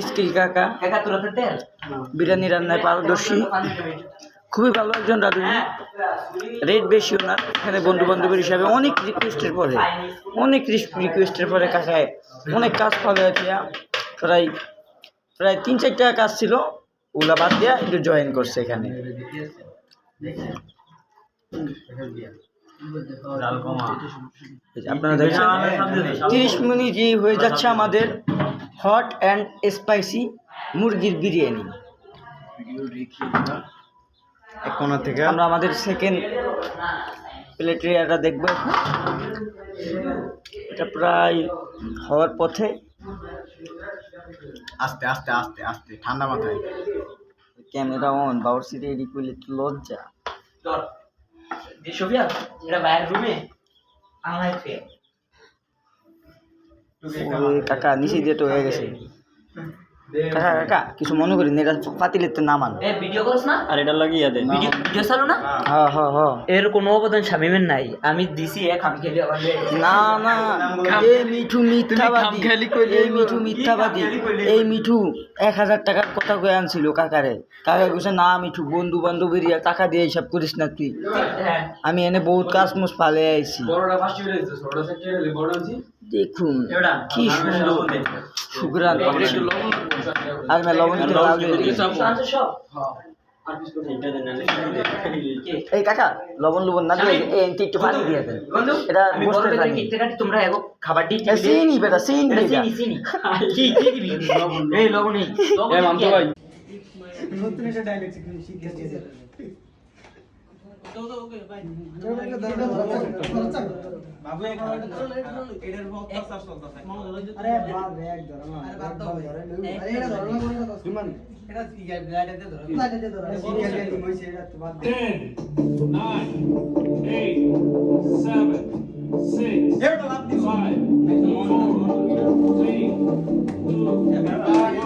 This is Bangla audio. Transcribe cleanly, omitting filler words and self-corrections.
স্কিল কাকা বিরিয়ানি রান্নায় পারদর্শী, খুবই ভালো একজন রাঁধুনি, রেট বেশি ওনার। এখানে বন্ধু বান্ধবের হিসাবে অনেক রিকোয়েস্টের পরে কাকায় অনেক কাজ পাবে প্রায় 3-4টা কাজ ছিল, ওগুলা বাদ দিয়া একটু জয়েন করছে এখানে। আপনারা দেখছেন 30 মিনিটই হয়ে যাচ্ছে আমাদের হট অ্যান্ড স্পাইসি মুরগির বিরিয়ানি। এক কোণা থেকে আমরা আমাদের সেকেন্ড প্লেটে এটা দেখবো এখন। এটা প্রায় হওয়ার পথে। আস্তে আস্তে আস্তে আস্তে ঠান্ডা মাথায় ক্যামেরা অন, বাউরসি রেডি করলে তো লজ্জা। কাকা নিচে দিয়ে তো হয়ে গেছে। কাকা কাকা কিছু মনে করি না, এটা পাতিলের তো নামান। ভিডিও করছ না? আর এটা লাগিয়ে দেন। ভিডিও চালু না? হ্যাঁ হ্যাঁ হ্যাঁ। এর কোনো অবদান শামিমের নাই, আমি দিছি এক আমি খেলে আবার না না, এই মিঠু মিথ্যাবাদী, এই মিঠু 1000 টাকার কথা কয়ে আনছিল কাকারে। কাকা কইছে না মিঠু বন্ধু বান্ধবের টাকা দিয়ে হিসাব করিস না তুই। আমি এনে বহুত কাজ মুস পালে আইছি। দেখুন কি সুন্দর সুগ্রান। আর না লবণ দিতে এই কাকা লবণ না দিয়ে একটু পানি দিয়ে দেন। এটা গোশতের পানি। তোমরা এগো খাবার দিই চিনি বেটা চিনি কি দিবি? এই লবণ নেই। এ মামতো ভাই নতুন একটা ডায়লগ শিখে দিয়েছে। বাবু এটার বক্স সার্চ করতেছে। আরে বাদ এক ধর না, আরে বাদ দাও। আরে এটা ধর না কোন কথা সুমান, এটা কি লাইটাতে ধর, লাইটাতে ধর। শিখে গেলি মইছে এটা তো বাদ দে। 10 9 8 7 6 এটা বাদ দি 5 4 3 2 1